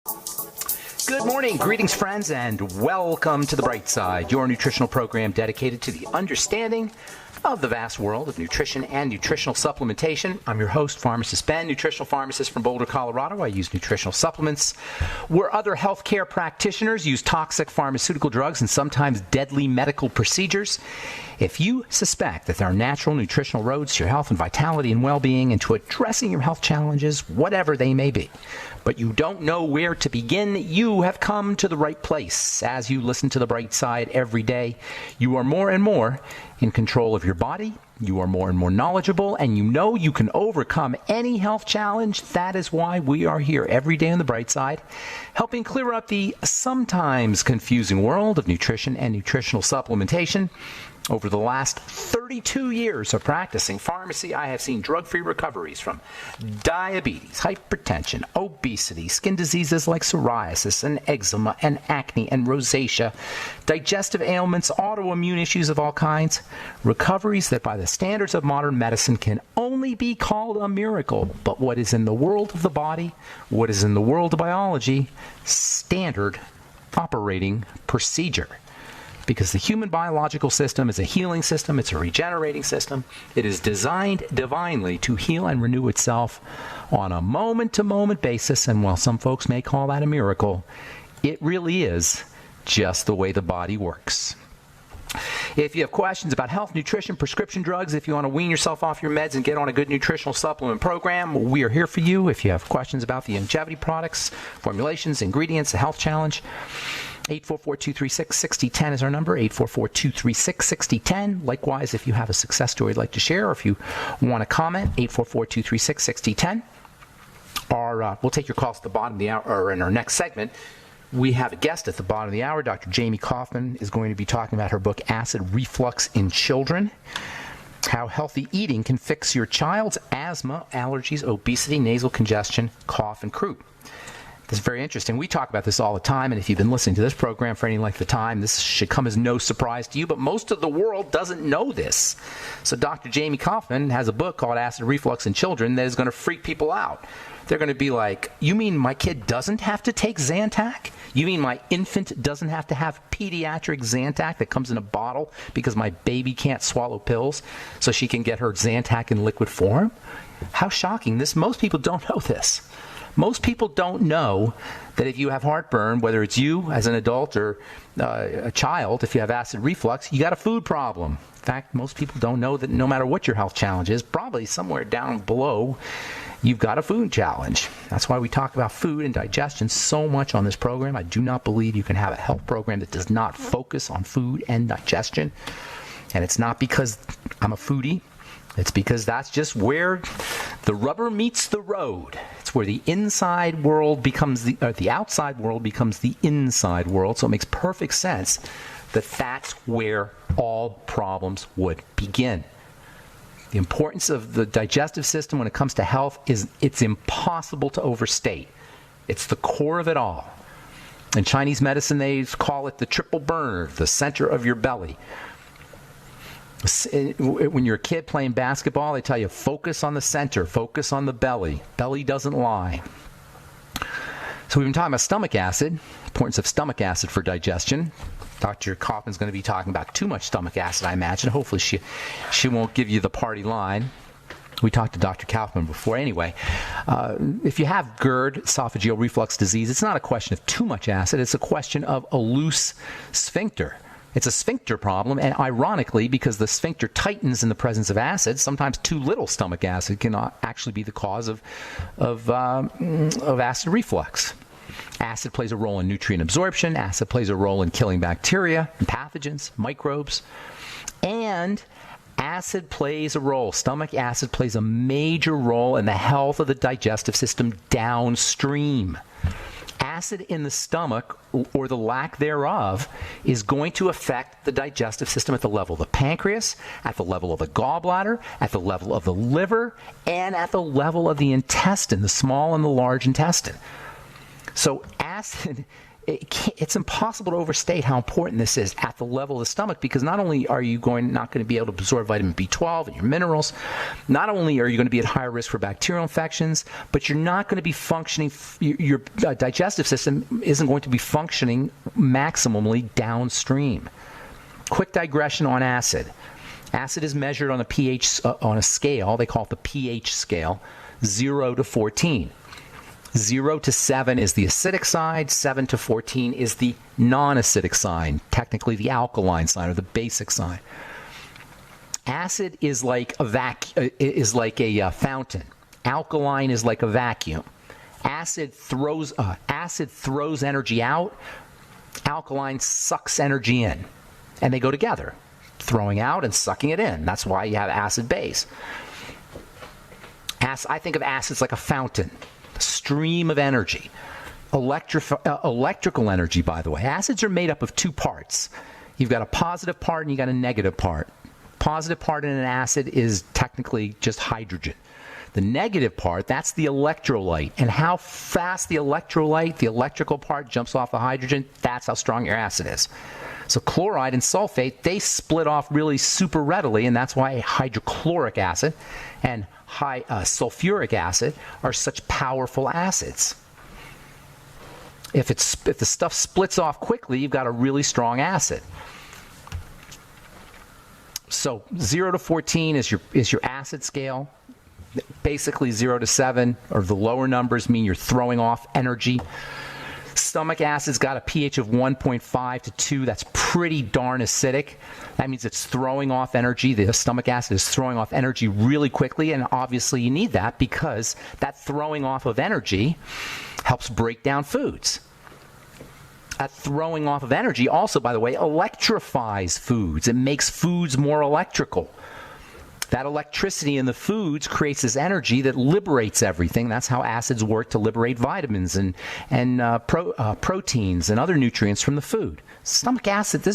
Good morning, greetings friends, and welcome to The Bright Side, your nutritional program dedicated to the understanding of the vast world of nutrition and nutritional supplementation. I'm your host, Pharmacist Ben, nutritional pharmacist from Boulder, Colorado. I use nutritional supplements where other healthcare practitioners use toxic pharmaceutical drugs and sometimes deadly medical procedures. If you suspect that there are natural nutritional roads to your health and vitality and well-being and to addressing your health challenges, whatever they may be, but you don't know where to begin, you have come to the right place. As you listen to The Bright Side every day, you are more and more in control of your body, you are more and more knowledgeable, and you know you can overcome any health challenge. That is why we are here every day on The Bright Side, helping clear up the sometimes confusing world of nutrition and nutritional supplementation. Over the last 32 years of practicing pharmacy, I have seen drug-free recoveries from diabetes, hypertension, obesity, skin diseases like psoriasis and eczema and acne and rosacea, digestive ailments, autoimmune issues of all kinds, recoveries that by the standards of modern medicine can only be called a miracle. But what is in the world of the body, what is in the world of biology, standard operating procedure. Because the human biological system is a healing system, it's a regenerating system. It is designed divinely to heal and renew itself on a moment-to-moment basis, and while some folks may call that a miracle, it really is just the way the body works. If you have questions about health, nutrition, prescription drugs, if you want to wean yourself off your meds and get on a good nutritional supplement program, we are here for you. If you have questions about the longevity products, formulations, ingredients, the health challenge, 844-236-6010 is our number, 844-236-6010. Likewise, if you have a success story you'd like to share, or if you want to comment, 844-236-6010. We'll take your calls at the bottom of the hour, or in our next segment. We have a guest at the bottom of the hour. Dr. Jamie Kaufman is going to be talking about her book, Acid Reflux in Children, how healthy eating can fix your child's asthma, allergies, obesity, nasal congestion, cough, and croup. This is very interesting. We talk about this all the time, and if you've been listening to this program for any length of time, this should come as no surprise to you, but most of the world doesn't know this. So Dr. Jamie Kaufman has a book called Acid Reflux in Children that is going to freak people out. They're going to be like, you mean my kid doesn't have to take Zantac? You mean my infant doesn't have to have pediatric Zantac that comes in a bottle because my baby can't swallow pills so she can get her Zantac in liquid form? How shocking. Most people don't know this. Most people don't know that if you have heartburn, whether it's you as an adult or a child, if you have acid reflux, you got a food problem. In fact, most people don't know that no matter what your health challenge is, probably somewhere down below, you've got a food challenge. That's why we talk about food and digestion so much on this program. I do not believe you can have a health program that does not focus on food and digestion. And it's not because I'm a foodie. It's because that's just where the rubber meets the road. It's where the inside world becomes the outside world becomes the inside world. So it makes perfect sense that that's where all problems would begin. The importance of the digestive system when it comes to health it's impossible to overstate. It's the core of it all. In Chinese medicine, they call it the triple burner, the center of your belly. When you're a kid playing basketball, they tell you focus on the center, focus on the belly. Belly doesn't lie. So we've been talking about stomach acid, importance of stomach acid for digestion. Dr. Kaufman's going to be talking about too much stomach acid, I imagine. Hopefully she won't give you the party line. We talked to Dr. Kaufman before. Anyway, if you have GERD, esophageal reflux disease, it's not a question of too much acid. It's a question of a loose sphincter. It's a sphincter problem, and ironically, because the sphincter tightens in the presence of acid, sometimes too little stomach acid can actually be the cause of acid reflux. Acid plays a role in nutrient absorption. Acid plays a role in killing bacteria and pathogens, microbes. And acid plays a role. Stomach acid plays a major role in the health of the digestive system downstream. Acid in the stomach, or the lack thereof, is going to affect the digestive system at the level of the pancreas, at the level of the gallbladder, at the level of the liver, and at the level of the intestine, the small and the large intestine. So acid it's impossible to overstate how important this is at the level of the stomach, because not only are you not going to be able to absorb vitamin B12 and your minerals, not only are you going to be at higher risk for bacterial infections, but you're not going to be functioning, your digestive system isn't going to be functioning maximally downstream. Quick digression on acid. Acid is measured on a pH, on a scale, they call it the pH scale, 0 to 14. 0 to 7 is the acidic side, 7 to 14 is the non-acidic side, technically the alkaline side or the basic side. Acid is like a fountain. Alkaline is like a vacuum. Acid throws energy out. Alkaline sucks energy in, and they go together, throwing out and sucking it in. That's why you have acid base. I think of acids like a fountain. Stream of energy. Electrical energy, by the way. Acids are made up of two parts. You've got a positive part and you've got a negative part. Positive part in an acid is technically just hydrogen. The negative part, that's the electrolyte. And how fast the electrolyte, the electrical part, jumps off the hydrogen, that's how strong your acid is. So chloride and sulfate, they split off really super readily, and that's why hydrochloric acid and sulfuric acid are such powerful acids. If the stuff splits off quickly, you've got a really strong acid. So 0 to 14 is your acid scale. Basically 0 to 7, or the lower numbers, mean you're throwing off energy. Stomach acid's got a pH of 1.5 to 2. That's pretty darn acidic. That means it's throwing off energy. The stomach acid is throwing off energy really quickly, and obviously you need that because that throwing off of energy helps break down foods. That throwing off of energy also, by the way, electrifies foods. It makes foods more electrical. That electricity in the foods creates this energy that liberates everything. That's how acids work, to liberate vitamins and proteins and other nutrients from the food. Stomach acid,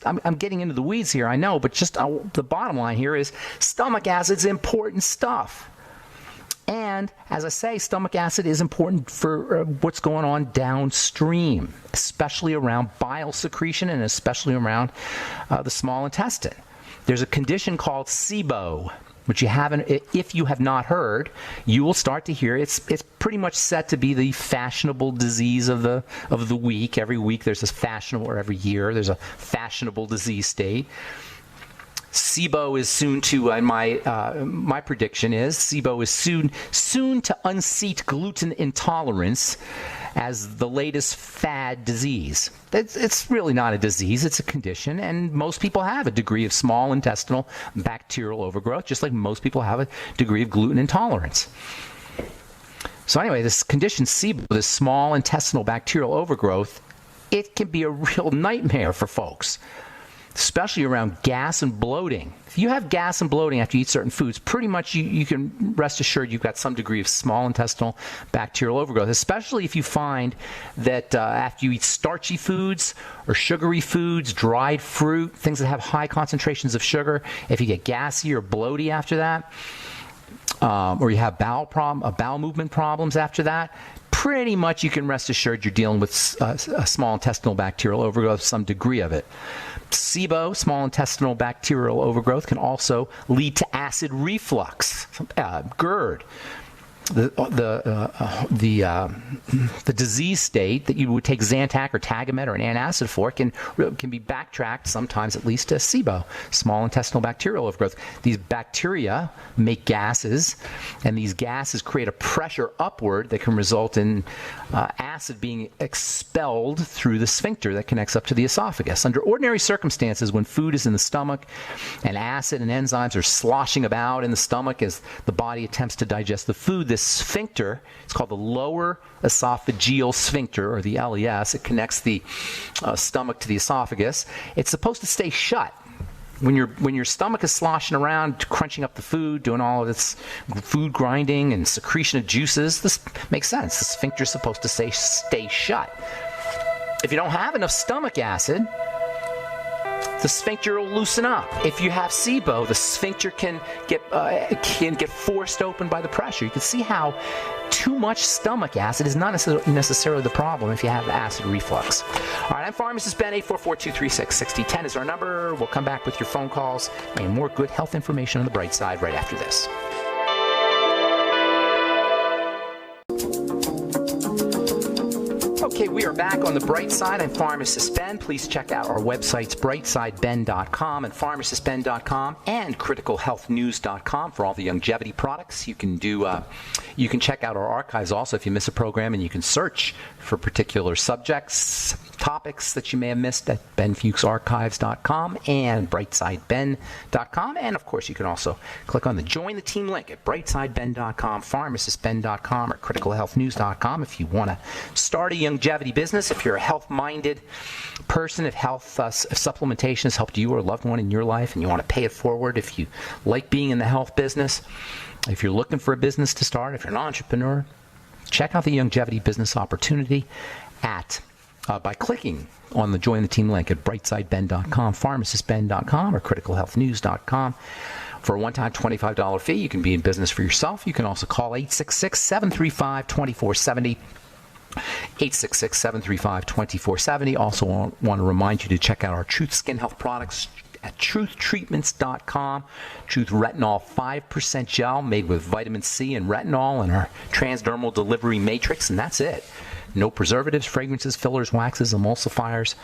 I'm getting into the weeds here, I know, but just the bottom line here is stomach acid's important stuff. And, as I say, stomach acid is important for what's going on downstream, especially around bile secretion and especially around the small intestine. There's a condition called SIBO, which if you have not heard, you will start to hear. It's pretty much set to be the fashionable disease of the week. Every week there's a fashionable, or every year there's a fashionable disease state. SIBO is soon to, my prediction is, SIBO is soon to unseat gluten intolerance as the latest fad disease. It's really not a disease, it's a condition, and most people have a degree of small intestinal bacterial overgrowth, just like most people have a degree of gluten intolerance. So anyway, this condition SIBO, this small intestinal bacterial overgrowth, it can be a real nightmare for folks, especially around gas and bloating. If you have gas and bloating after you eat certain foods, pretty much you can rest assured you've got some degree of small intestinal bacterial overgrowth, especially if you find that after you eat starchy foods or sugary foods, dried fruit, things that have high concentrations of sugar, if you get gassy or bloaty after that, or you have bowel movement problems after that, pretty much you can rest assured you're dealing with a small intestinal bacterial overgrowth, some degree of it. SIBO, small intestinal bacterial overgrowth, can also lead to acid reflux, GERD. The disease state that you would take Zantac or Tagamet or an antacid for can be backtracked, sometimes at least, to SIBO, small intestinal bacterial overgrowth. These bacteria make gases, and these gases create a pressure upward that can result in acid being expelled through the sphincter that connects up to the esophagus. Under ordinary circumstances, when food is in the stomach and acid and enzymes are sloshing about in the stomach as the body attempts to digest the food, this sphincter, it's called the lower esophageal sphincter, or the LES. It connects the stomach to the esophagus. It's supposed to stay shut. When your stomach is sloshing around, crunching up the food, doing all of its food grinding and secretion of juices, this makes sense. The sphincter is supposed to stay shut. If you don't have enough stomach acid, the sphincter will loosen up. If you have SIBO, the sphincter can get forced open by the pressure. You can see how too much stomach acid is not necessarily the problem if you have acid reflux. All right, I'm Pharmacist Ben. 844-236-6010 is our number. We'll come back with your phone calls and more good health information on the bright side right after this. Okay, we are back on the bright side. I'm Pharmacist Ben. Please check out our websites, brightsideben.com and pharmacistben.com and criticalhealthnews.com for all the longevity products. You can check out our archives also if you miss a program, and you can search for particular subjects, topics that you may have missed at benfuchsarchives.com and brightsideben.com. And of course, you can also click on the Join the Team link at brightsideben.com, pharmacistben.com, or criticalhealthnews.com if you want to start a longevity business. If you're a health-minded person, if health supplementation has helped you or a loved one in your life and you want to pay it forward, if you like being in the health business, if you're looking for a business to start, if you're an entrepreneur, check out the longevity business opportunity by clicking on the Join the Team link at brightsideben.com, pharmacistben.com, or criticalhealthnews.com. For a one-time $25 fee, you can be in business for yourself. You can also call 866-735-2470. 866-735-2470. Also want to remind you to check out our Truth Skin Health products at truthtreatments.com. Truth Retinol 5% gel made with vitamin C and retinol and our transdermal delivery matrix, and that's it. No preservatives, fragrances, fillers, waxes, emulsifiers.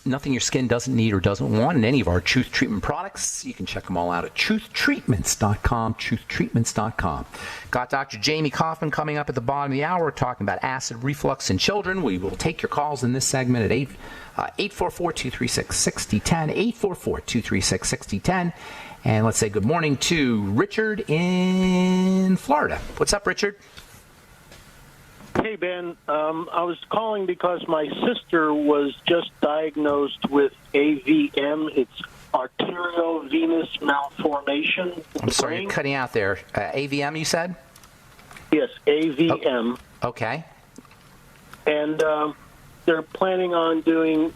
Nothing your skin doesn't need or doesn't want in any of our Truth Treatment products. You can check them all out at truthtreatments.com, truthtreatments.com. Got Dr. Jamie Kaufman coming up at the bottom of the hour. We're talking about acid reflux in children. We will take your calls in this segment at 844-236-6010, 844-236-6010. And let's say good morning to Richard in Florida. What's up, Richard? Hey, Ben. I was calling because my sister was just diagnosed with AVM. It's arteriovenous malformation. I'm sorry, you're cutting out there. AVM, you said? Yes, AVM. Oh, okay. And they're planning on doing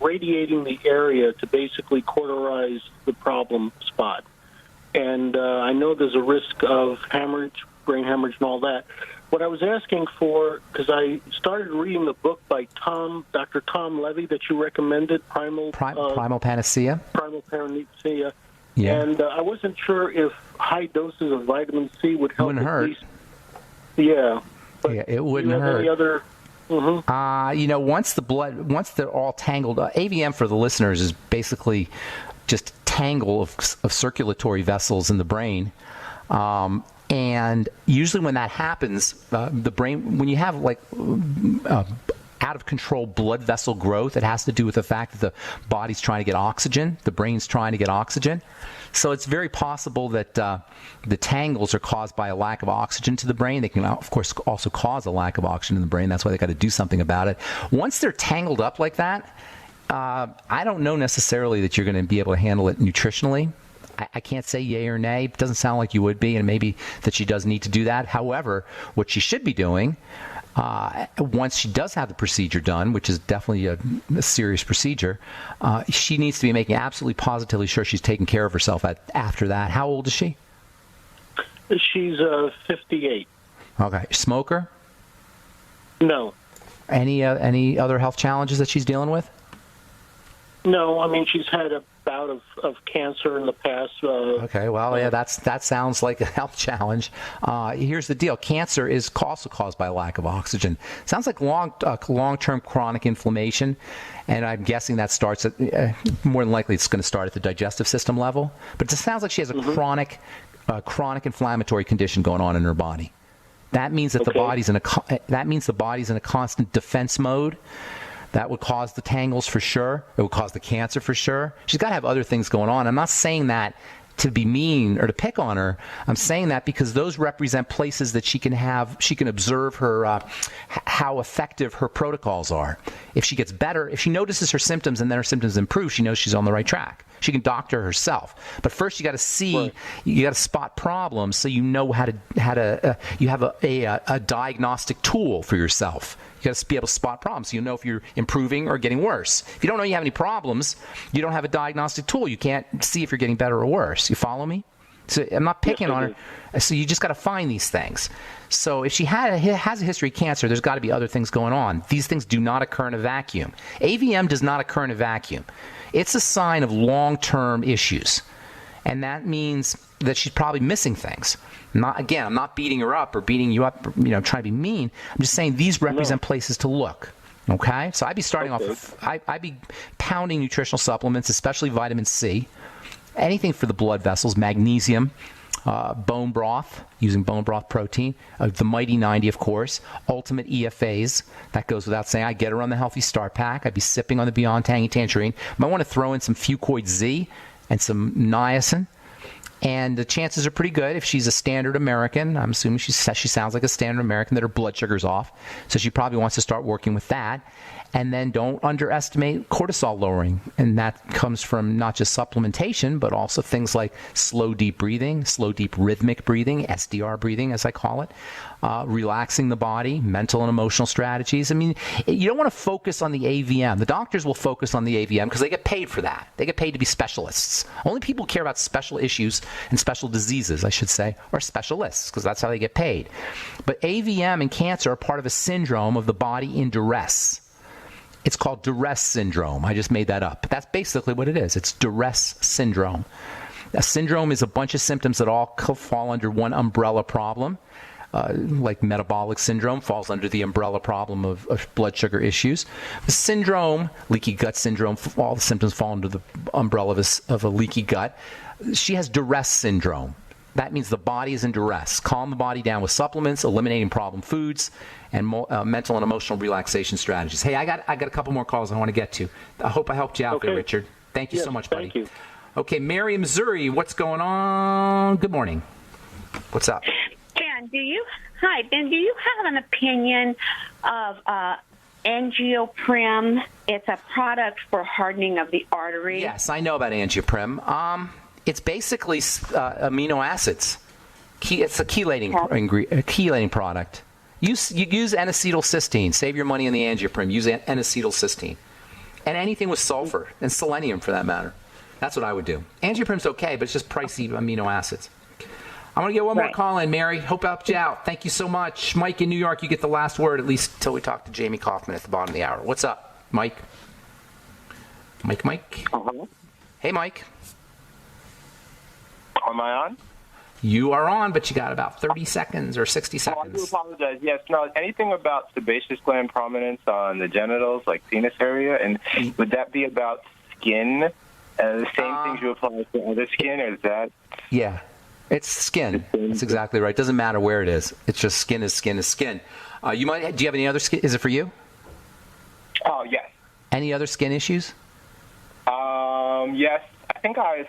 radiating the area to basically cauterize the problem spot. And I know there's a risk of hemorrhage, brain hemorrhage and all that. What I was asking for, because I started reading the book by Dr. Tom Levy that you recommended, Primal Panacea. Primal Panacea. Yeah. And I wasn't sure if high doses of vitamin C would help. Wouldn't hurt. Yeah. Yeah, it wouldn't hurt. Any other? Once they're all tangled, AVM for the listeners is basically just a tangle of circulatory vessels in the brain. And usually when that happens, the brain, when you have out of control blood vessel growth, it has to do with the fact that the body's trying to get oxygen, the brain's trying to get oxygen. So it's very possible that the tangles are caused by a lack of oxygen to the brain. They can, of course, also cause a lack of oxygen in the brain. That's why they got to do something about it. Once they're tangled up like that, I don't know necessarily that you're going to be able to handle it nutritionally. I can't say yay or nay. It doesn't sound like you would be, and maybe that she does need to do that. However, what she should be doing, once she does have the procedure done, which is definitely a serious procedure, she needs to be making absolutely positively sure she's taking care of herself after that. How old is she? She's 58. Okay. Smoker? No. Any other health challenges that she's dealing with? No. I mean, she's had a bout of cancer in the past. Okay, well, yeah, that sounds like a health challenge. Here's the deal: cancer is also caused by a lack of oxygen. Sounds like long-term chronic inflammation, and I'm guessing that starts at more than likely it's going to start at the digestive system level. But it sounds like she has a chronic inflammatory condition going on in her body. That means that the body's in a constant defense mode. That would cause the tangles for sure. It would cause the cancer for sure. She's got to have other things going on. I'm not saying that to be mean or to pick on her. I'm saying that because those represent places that she can observe her how effective her protocols are. If she gets better, if she notices her symptoms and then her symptoms improve, she knows she's on the right track. She can doctor herself. But first, you got to see, you got to spot problems so you know how to you have a diagnostic tool for yourself. You got to be able to spot problems so you know if you're improving or getting worse. If you don't know you have any problems, you don't have a diagnostic tool. You can't see if you're getting better or worse. You follow me? So I'm not picking on her. So you just got to find these things. So if she has a history of cancer, there's got to be other things going on. These things do not occur in a vacuum. AVM does not occur in a vacuum. It's a sign of long-term issues. And that means that she's probably missing things. I'm not beating her up or beating you up, trying to be mean. I'm just saying these represent places to look. Okay? So I'd be starting off, I'd be pounding nutritional supplements, especially vitamin C, anything for the blood vessels, magnesium, bone broth, using bone broth protein, the Mighty 90, of course, Ultimate EFAs. That goes without saying. I get her on the Healthy Start Pack. I'd be sipping on the Beyond Tangy Tangerine. Might want to throw in some Fucoid Z and some niacin. And the chances are pretty good if she's a standard American. I'm assuming she sounds like a standard American that her blood sugar's off. So she probably wants to start working with that. And then don't underestimate cortisol lowering. And that comes from not just supplementation, but also things like slow, deep breathing, slow, deep rhythmic breathing, SDR breathing, as I call it, relaxing the body, mental and emotional strategies. I mean, you don't want to focus on the AVM. The doctors will focus on the AVM because they get paid for that. They get paid to be specialists. Only people who care about special issues and special diseases, I should say, are specialists because that's how they get paid. But AVM and cancer are part of a syndrome of the body in duress. It's called duress syndrome. I just made that up. But that's basically what it is. It's duress syndrome. A syndrome is a bunch of symptoms that all fall under one umbrella problem. Like metabolic syndrome falls under the umbrella problem of blood sugar issues. The syndrome, leaky gut syndrome, all the symptoms fall under the umbrella of a leaky gut. She has duress syndrome. That means the body is in duress. Calm the body down with supplements, eliminating problem foods, and mental and emotional relaxation strategies. Hey, I got a couple more calls I want to get to. I hope I helped you out there, Richard. Thank you so much, buddy. Thank you. Okay, Mary in Missouri, what's going on? Good morning. What's up? Ben, do you have an opinion of Angioprim? It's a product for hardening of the artery. Yes, I know about Angioprim. It's basically amino acids. It's a chelating product. You use N-acetylcysteine. Save your money on the Angioprim. Use N-acetylcysteine. And anything with sulfur and selenium, for that matter. That's what I would do. Angioprim's okay, but it's just pricey amino acids. I want to get one more call in, Mary. Hope I helped you out. Thank you so much. Mike in New York, you get the last word, at least until we talk to Jamie Kaufman at the bottom of the hour. What's up, Mike? Mike? Uh-huh. Hey, Mike. Am I on? You are on, but you got about 30 seconds or 60 seconds. Oh, I do apologize. Yes, no, anything about sebaceous gland prominence on the genitals, like penis area, and would that be about skin? The same things you apply to other skin, or is that? Yeah, it's skin. That's exactly right. It doesn't matter where it is. It's just skin is skin is skin. Do you have any other skin? Is it for you? Oh, yes. Any other skin issues? Yes.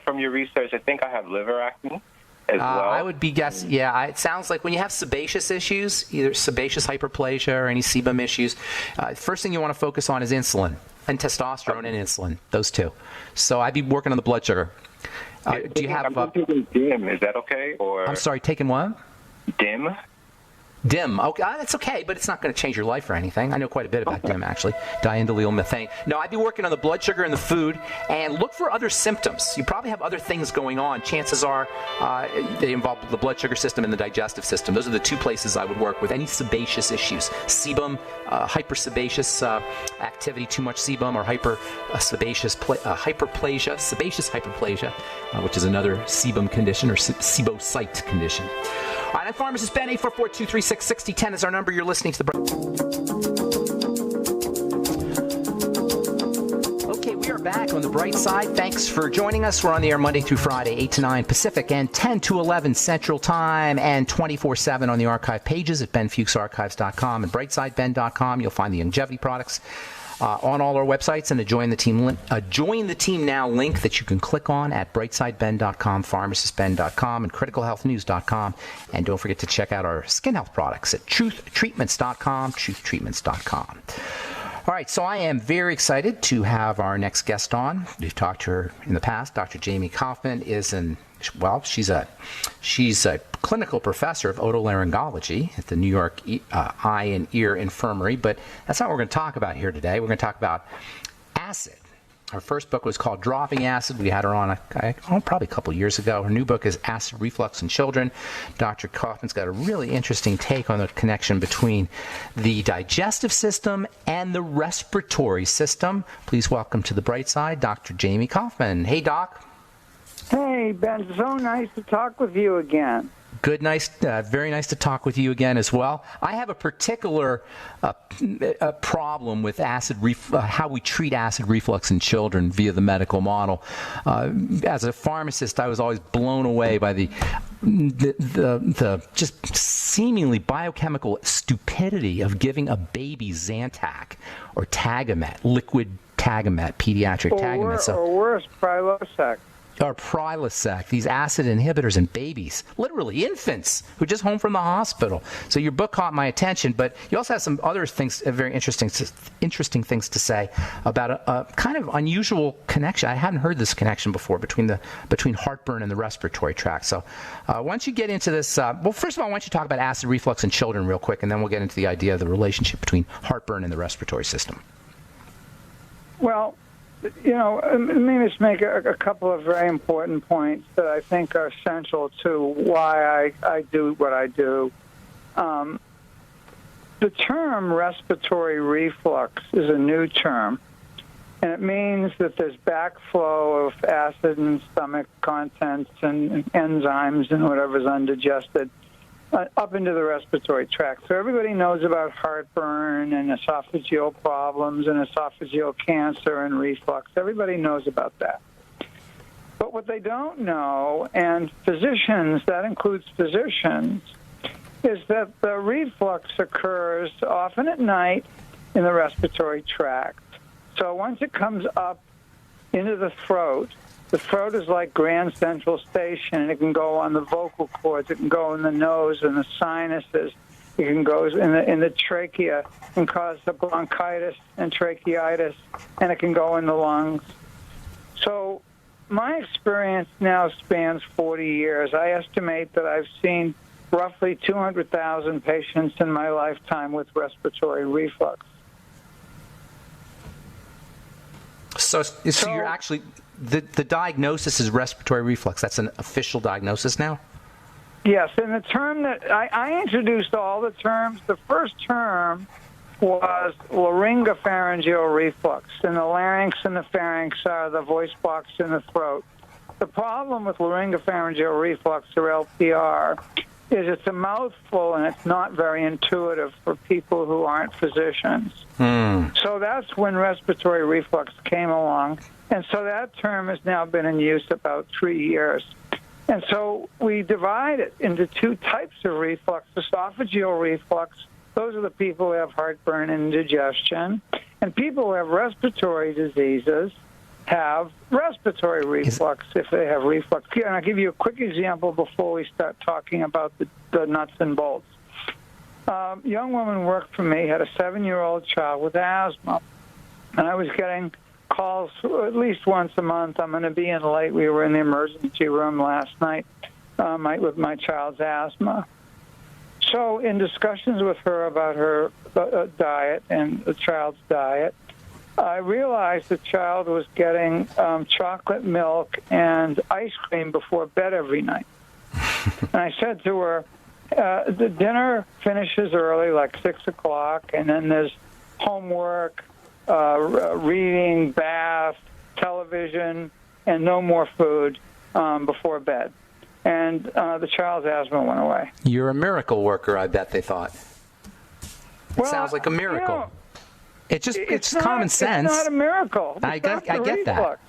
From your research, I think I have liver acne as well. I would be guessing, it sounds like when you have sebaceous issues, either sebaceous hyperplasia or any sebum issues, first thing you want to focus on is insulin and testosterone and insulin, those two. So I'd be working on the blood sugar. Do you have... I'm taking DIM. Is that okay? Or I'm sorry, taking what? DIM. DIM. Okay, that's okay, but it's not going to change your life or anything. I know quite a bit about DIM, actually. Diindolyl methane. No, I'd be working on the blood sugar and the food, and look for other symptoms. You probably have other things going on. Chances are they involve the blood sugar system and the digestive system. Those are the two places I would work with any sebaceous issues. Sebum, hypersebaceous activity, too much sebum, or hypersebaceous hyperplasia, sebaceous hyperplasia, which is another sebum condition or sebocyte condition. All right, I'm Pharmacist Ben. 844-236-6010 is our number. You're listening to the... Okay, we are back on the bright side. Thanks for joining us. We're on the air Monday through Friday, 8 to 9 Pacific and 10 to 11 Central Time, and 24/7 on the archive pages at benfuchsarchives.com and brightsideben.com. You'll find the longevity products. on all our websites, and a Join the Team Now link that you can click on at brightsideben.com, pharmacistben.com, and criticalhealthnews.com. And don't forget to check out our skin health products at truthtreatments.com, truthtreatments.com. All right, so I am very excited to have our next guest on. We've talked to her in the past. Dr. Jamie Kaufman she's a clinical professor of otolaryngology at the New York Eye and Ear Infirmary, but that's not what we're going to talk about here today. We're going to talk about acid. Her first book was called Dropping Acid. We had her on probably a couple years ago. Her new book is Acid Reflux in Children. Dr. Kaufman's got a really interesting take on the connection between the digestive system and the respiratory system. Please welcome to the bright side, Dr. Jamie Kaufman. Hey, Doc. Hey, Ben. So nice to talk with you again. Good, nice, very nice to talk with you again as well. I have a particular problem with how we treat acid reflux in children via the medical model. As a pharmacist, I was always blown away by the just seemingly biochemical stupidity of giving a baby Zantac or Tagamet, liquid Tagamet, pediatric Tagamet. Or worse, Prilosec. Or Prilosec, these acid inhibitors in babies, literally infants who are just home from the hospital. So your book caught my attention, but you also have some other things, very interesting things to say about a kind of unusual connection. I hadn't heard this connection before between heartburn and the respiratory tract. So once you get into this, well, first of all, why don't you talk about acid reflux in children real quick, and then we'll get into the idea of the relationship between heartburn and the respiratory system. Well, let me just make a couple of very important points that I think are essential to why I do what I do. The term respiratory reflux is a new term, and it means that there's backflow of acid and stomach contents and enzymes and whatever's undigested up into the respiratory tract. So everybody knows about heartburn and esophageal problems and esophageal cancer and reflux. Everybody knows about that. But what they don't know, and physicians, that includes physicians, is that the reflux occurs often at night in the respiratory tract. So once it comes up into the throat is like Grand Central Station, and it can go on the vocal cords, it can go in the nose and the sinuses, it can go in the trachea and cause the bronchitis and tracheitis, and it can go in the lungs. So my experience now spans 40 years. I estimate that I've seen roughly 200,000 patients in my lifetime with respiratory reflux. So you're actually... The diagnosis is respiratory reflux. That's an official diagnosis now? Yes, and the term that I introduced all the terms. The first term was laryngopharyngeal reflux, and the larynx and the pharynx are the voice box in the throat. The problem with laryngopharyngeal reflux, or LPR, is it's a mouthful and it's not very intuitive for people who aren't physicians. So that's when respiratory reflux came along. And so that term has now been in use about 3 years. And so we divide it into two types of reflux. Esophageal reflux, those are the people who have heartburn and indigestion. And people who have respiratory diseases have respiratory reflux if they have reflux. And I'll give you a quick example before we start talking about the nuts and bolts. A young woman worked for me, had a 7-year-old child with asthma. And I was getting calls at least once a month. I'm going to be in late. We were in the emergency room last night with my child's asthma. So in discussions with her about her diet and the child's diet, I realized the child was getting chocolate milk and ice cream before bed every night. And I said to her, the dinner finishes early, like 6 o'clock, and then there's homework, reading, bath, television, and no more food before bed. And the child's asthma went away. You're a miracle worker, I bet they thought. It sounds like a miracle. It's common sense. It's not a miracle. I get that.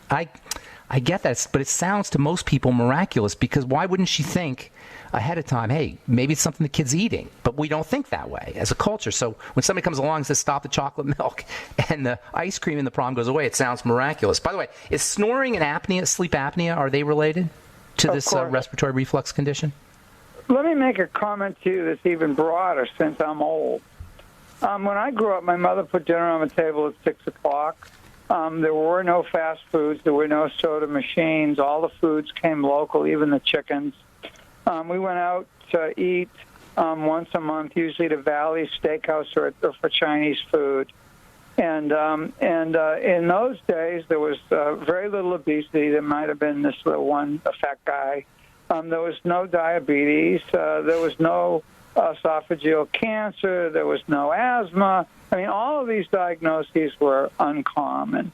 I get that, but it sounds to most people miraculous, because why wouldn't she think, ahead of time, hey, maybe it's something the kid's eating, but we don't think that way as a culture. So when somebody comes along and says, stop the chocolate milk and the ice cream and the problem goes away, it sounds miraculous. By the way, is snoring and apnea, sleep apnea, are they related to this respiratory reflux condition? Let me make a comment to you that's even broader since I'm old. When I grew up, my mother put dinner on the table at 6 o'clock. There were no fast foods. There were no soda machines. All the foods came local, even the chickens. We went out to eat once a month, usually to Valley Steakhouse or for Chinese food. And in those days, there was very little obesity. There might have been this little one, fat guy. There was no diabetes. There was no esophageal cancer. There was no asthma. I mean, all of these diagnoses were uncommon.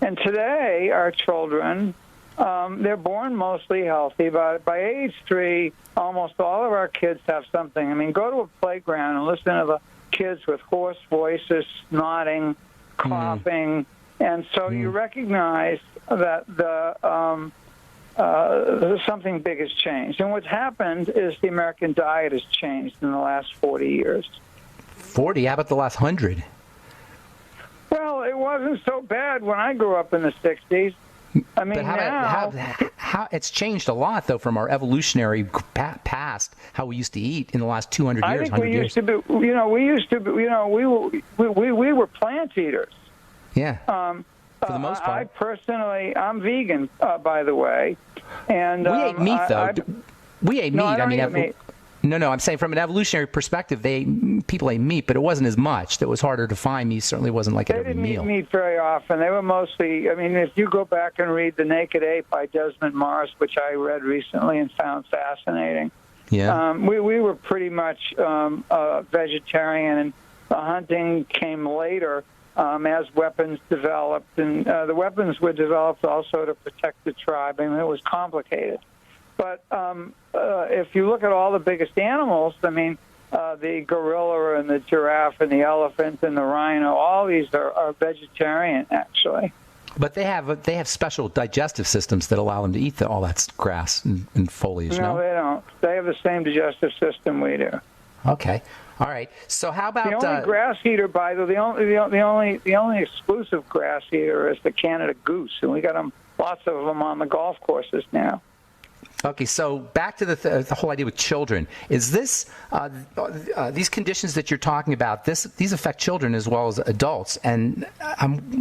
And today, our children, they're born mostly healthy. But by age 3, almost all of our kids have something. I mean, go to a playground and listen to the kids with hoarse voices, snorting, coughing. And so you recognize that something big has changed. And what's happened is the American diet has changed in the last 40 years. 40? How about the last 100? Well, it wasn't so bad when I grew up in the 60s. I mean, but how it's changed a lot, though, from our evolutionary past, how we used to eat in the last 200 years, I think we used to be, we were plant eaters. Yeah. For the most part. I personally, I'm vegan, by the way. And we ate meat, though. We ate meat. I mean, meat. No, I'm saying from an evolutionary perspective, people ate meat, but it wasn't as much. That was harder to find meat. Certainly wasn't like at every meal. They didn't eat meat very often. They were mostly, I mean, if you go back and read The Naked Ape by Desmond Morris, which I read recently and found fascinating, we were pretty much vegetarian, and the hunting came later as weapons developed. And the weapons were developed also to protect the tribe. I mean, it was complicated. But if you look at all the biggest animals, I mean, the gorilla and the giraffe and the elephant and the rhino, all these are vegetarian, actually. But they have special digestive systems that allow them to eat all that grass and foliage. No, they don't. They have the same digestive system we do. Okay. All right. So how about the only grass eater? By the only exclusive grass eater is the Canada goose, and we got lots of them on the golf courses now. Okay, so back to the whole idea with children. Is this these conditions that you're talking about? These affect children as well as adults, and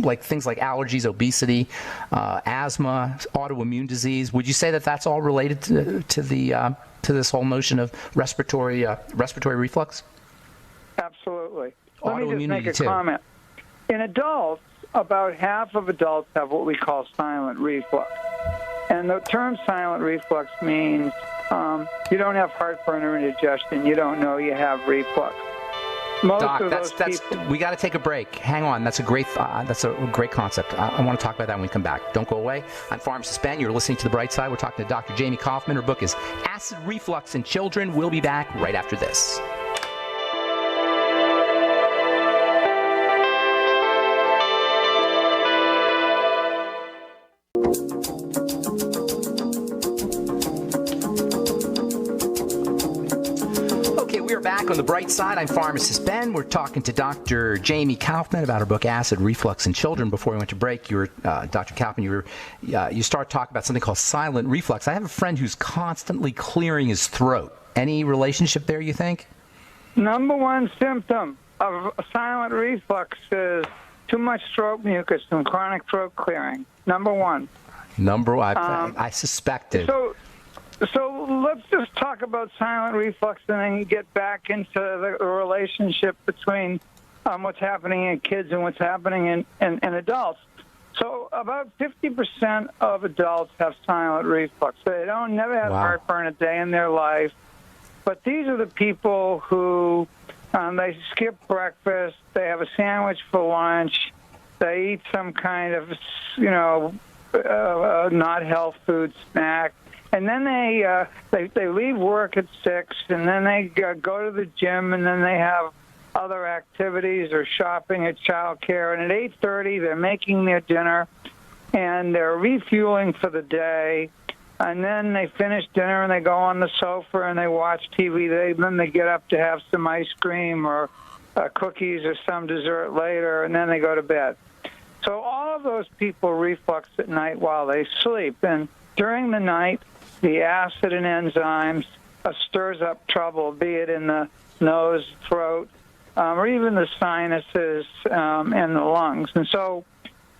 like things like allergies, obesity, asthma, autoimmune disease. Would you say that that's all related to this whole notion of respiratory reflux? Absolutely. Let me just make a too. comment. In adults, about half of adults have what we call silent reflux. And the term silent reflux means you don't have heartburn or indigestion. You don't know you have reflux. Doc, we got to take a break. Hang on. That's a great concept. I want to talk about that when we come back. Don't go away. I'm Pharmacist Ben. You're listening to The Bright Side. We're talking to Dr. Jamie Kaufman. Her book is Acid Reflux in Children. We'll be back right after this. Back on The Bright Side, I'm Pharmacist Ben. We're talking to Dr. Jamie Kaufman about her book Acid Reflux in Children. Before we went to break, Dr. Kaufman, you start talking about something called silent reflux. I have a friend who's constantly clearing his throat. Any relationship there, you think? Number one symptom of silent reflux is too much throat mucus and chronic throat clearing. Number one. I suspected. So let's just talk about silent reflux and then get back into the relationship between what's happening in kids and what's happening in adults. So about 50% of adults have silent reflux. They never have heartburn a day in their life. But these are the people who they skip breakfast, they have a sandwich for lunch, they eat some kind of, not health food snack. And then they leave work at 6, and then they go to the gym, and then they have other activities or shopping at childcare. And at 8:30, they're making their dinner, and they're refueling for the day. and then they finish dinner and they go on the sofa and they watch TV. Then they get up to have some ice cream or cookies or some dessert later, and then they go to bed. So all of those people reflux at night while they sleep. And during the night, the acid and enzymes stirs up trouble, be it in the nose, throat, or even the sinuses and the lungs. And so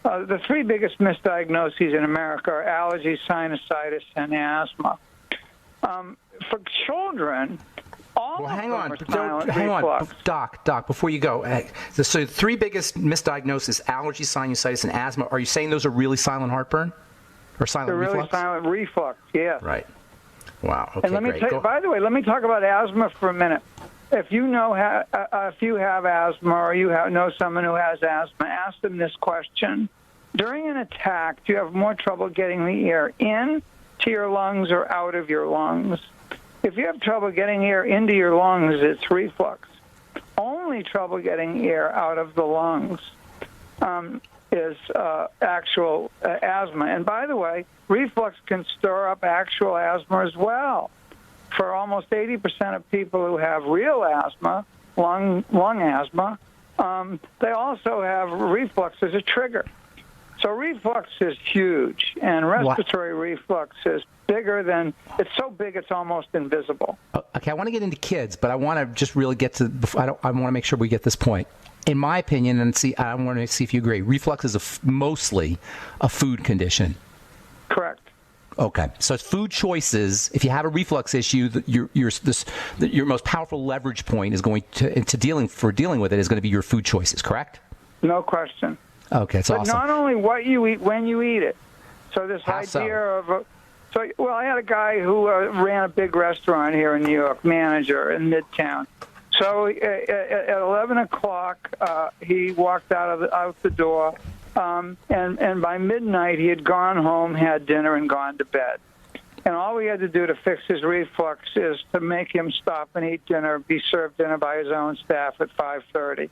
the three biggest misdiagnoses in America are allergy, sinusitis, and asthma. For children, all of them are silent reflux. Doc, before you go. So the three biggest misdiagnoses, allergy, sinusitis, and asthma, are you saying those are really silent heartball or silent reflux? They're really silent reflux, yes. Right. Wow, okay, and let me great. by the way, let me talk about asthma for a minute. If you know if you have asthma or you know someone who has asthma, ask them this question. During an attack, do you have more trouble getting the air into your lungs or out of your lungs? If you have trouble getting air into your lungs, it's reflux. Only trouble getting air out of the lungs is actual asthma. And by the way, reflux can stir up actual asthma as well. For almost 80% of people who have real asthma, lung asthma, they also have reflux as a trigger. So reflux is huge, and respiratory reflux is bigger than, it's so big it's almost invisible. Okay, I want to get into kids, but I want to just really get to, I want to make sure we get this point. In my opinion, and I want to see if you agree, reflux is mostly a food condition. Correct. Okay, so it's food choices. If you have a reflux issue, your most powerful leverage point is going to dealing with it is going to be your food choices. Correct? No question. Okay, it's awesome. But not only what you eat, when you eat it. So this How idea of I had a guy who ran a big restaurant here in New York, manager in Midtown. So at 11 o'clock, he walked out the door. And by midnight, he had gone home, had dinner, and gone to bed. And all we had to do to fix his reflux is to make him stop and eat dinner, be served dinner by his own staff at 5:30.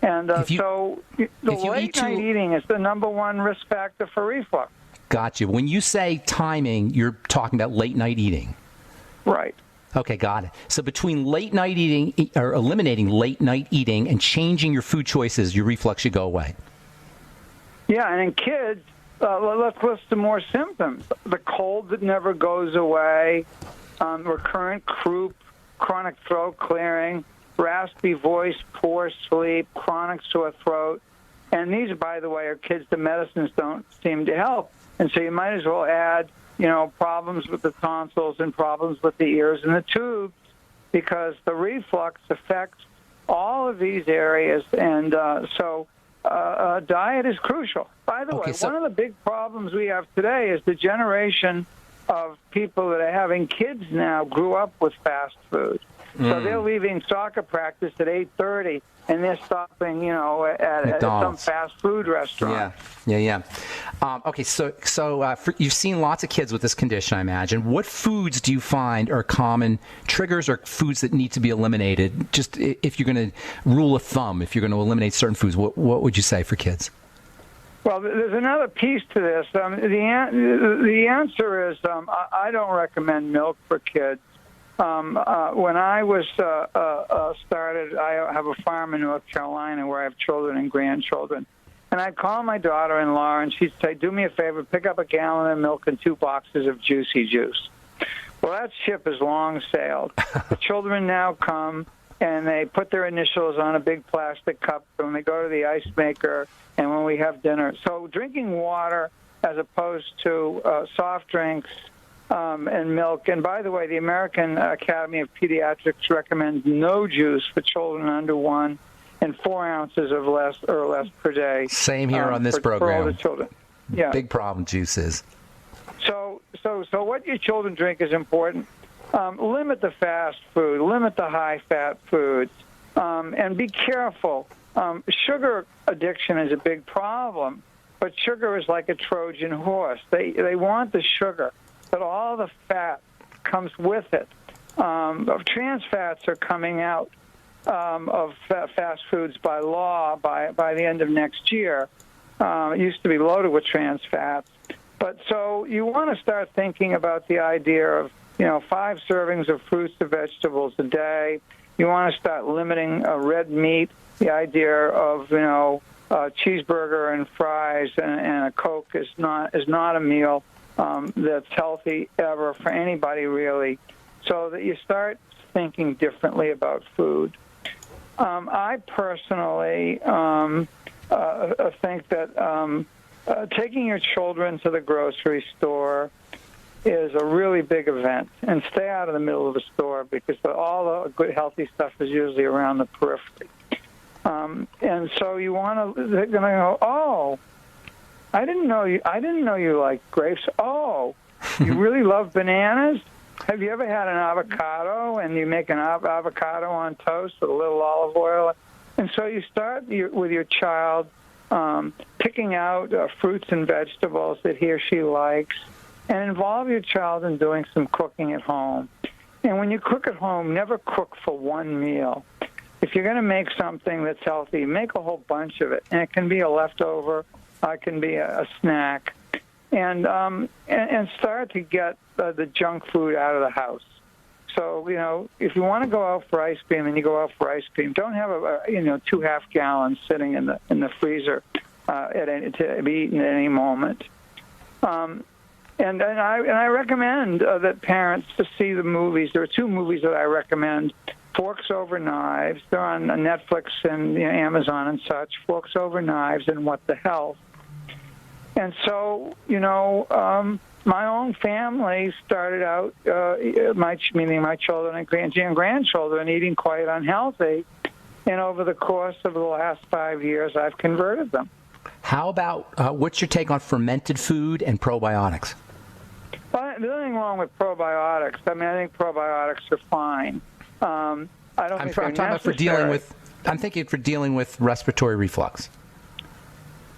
And so the late-night eating is the number one risk factor for reflux. Gotcha. When you say timing, you're talking about late-night eating. Right. Okay, got it. So between late-night eating, or eliminating late-night eating and changing your food choices, your reflux should go away. Yeah, and in kids, let's list some more symptoms. The cold that never goes away, recurrent croup, chronic throat clearing, raspy voice, poor sleep, chronic sore throat. And these, by the way, are kids the medicines don't seem to help. And so you might as well add, problems with the tonsils and problems with the ears and the tubes, because the reflux affects all of these areas. And so diet is crucial. By the way, one of the big problems we have today is the generation of people that are having kids now grew up with fast food. So they're leaving soccer practice at 8:30, and they're stopping, at some fast food restaurant. Yeah. Okay, so you've seen lots of kids with this condition, I imagine. What foods do you find are common triggers or foods that need to be eliminated? Just if you're going to rule of thumb, if you're going to eliminate certain foods, what would you say for kids? Well, there's another piece to this. The answer is I don't recommend milk for kids. When I was started, I have a farm in North Carolina where I have children and grandchildren. And I'd call my daughter-in-law, and she'd say, do me a favor, pick up a gallon of milk and 2 boxes of Juicy Juice. Well, that ship has long sailed. The children now come, and they put their initials on a big plastic cup when they go to the ice maker and when we have dinner. So drinking water as opposed to soft drinks and milk. And by the way, the American Academy of Pediatrics recommends no juice for children under 1 and 4 ounces of less per day. Same here on this program. For older children. Yeah. Big problem, juices. So what your children drink is important. Limit the fast food. Limit the high-fat foods. And be careful. Sugar addiction is a big problem, but sugar is like a Trojan horse. They want the sugar, but all the fat comes with it. Trans fats are coming out of fast foods by law by the end of next year. It used to be loaded with trans fats. But so you want to start thinking about the idea of, 5 servings of fruits and vegetables a day. You want to start limiting red meat, the idea of, cheeseburger and fries and a Coke is not a meal that's healthy ever for anybody, really. So that you start thinking differently about food. I personally think that taking your children to the grocery store is a really big event, and stay out of the middle of the store because all the good, healthy stuff is usually around the periphery. And so you want to, they're going to go, oh, I didn't know you like grapes. Oh, you really love bananas? Have you ever had an avocado and you make an avocado on toast with a little olive oil? And so you start with your child picking out fruits and vegetables that he or she likes, and involve your child in doing some cooking at home. And when you cook at home, never cook for one meal. If you're going to make something that's healthy, make a whole bunch of it. And it can be a leftover, it can be a snack. And start to get the junk food out of the house. So, if you want to go out for ice cream and you go out for ice cream, don't have 2 half gallons sitting in the freezer to be eaten at any moment. And I recommend that parents to see the movies. There are 2 movies that I recommend. Forks Over Knives. They're on Netflix and Amazon and such. Forks Over Knives and What the Health. And so, my own family started out, meaning my children and grandchildren, eating quite unhealthy. And over the course of the last 5 years, I've converted them. How about, what's your take on fermented food and probiotics? Well, there's nothing wrong with probiotics. I think probiotics are fine. I'm talking about I'm thinking for dealing with respiratory reflux.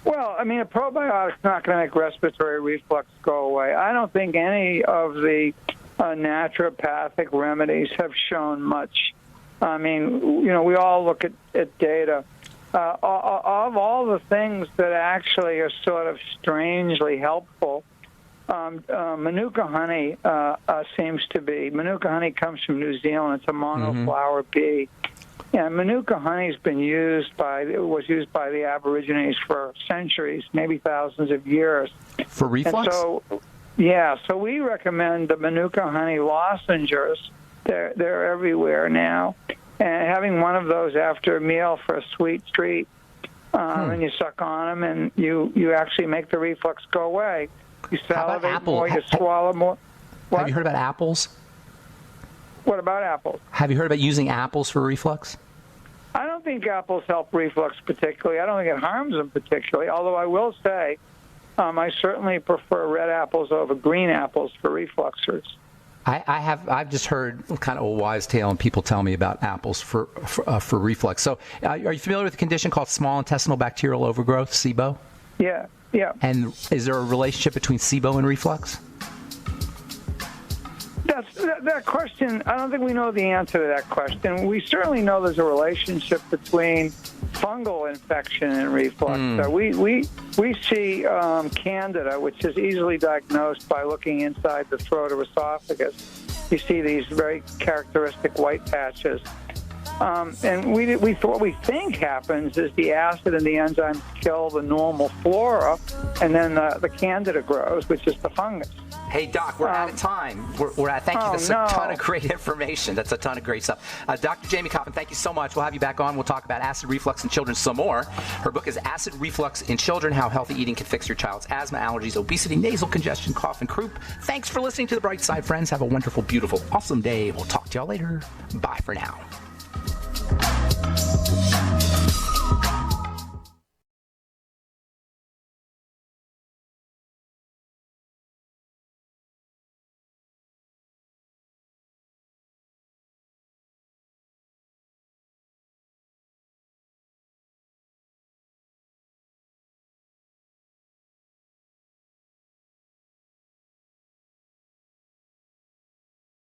Well, a probiotic's not going to make respiratory reflux go away. I don't think any of the naturopathic remedies have shown much. We all look at data. Of all the things that actually are sort of strangely helpful, Manuka honey seems to be. Manuka honey comes from New Zealand. It's a monoflower bee. And Manuka honey was used by the Aborigines for centuries, maybe thousands of years. For reflux? And so we recommend the Manuka honey lozenges. They're everywhere now. And having one of those after a meal for a sweet treat, and you suck on them, and you actually make the reflux go away. You salivate more, you swallow more. What? Have you heard about apples? What about apples? Have you heard about using apples for reflux? I don't think apples help reflux particularly. I don't think it harms them particularly, although I will say I certainly prefer red apples over green apples for refluxers. I've just heard kind of a wise tale, and people tell me about apples for reflux. So are you familiar with a condition called small intestinal bacterial overgrowth, SIBO? Yeah. And is there a relationship between SIBO and reflux? That question, I don't think we know the answer to that question. We certainly know there's a relationship between fungal infection and reflux. We see Candida, which is easily diagnosed by looking inside the throat or esophagus. You see these very characteristic white patches. And what we think happens is the acid and the enzymes kill the normal flora, and then the Candida grows, which is the fungus. Hey, Doc, we're out of time. Thank you. That's a ton of great information. That's a ton of great stuff. Dr. Jamie Coffin, thank you so much. We'll have you back on. We'll talk about acid reflux in children some more. Her book is Acid Reflux in Children, How Healthy Eating Can Fix Your Child's Asthma, Allergies, Obesity, Nasal Congestion, Cough, and Croup. Thanks for listening to The Bright Side, friends. Have a wonderful, beautiful, awesome day. We'll talk to y'all later. Bye for now.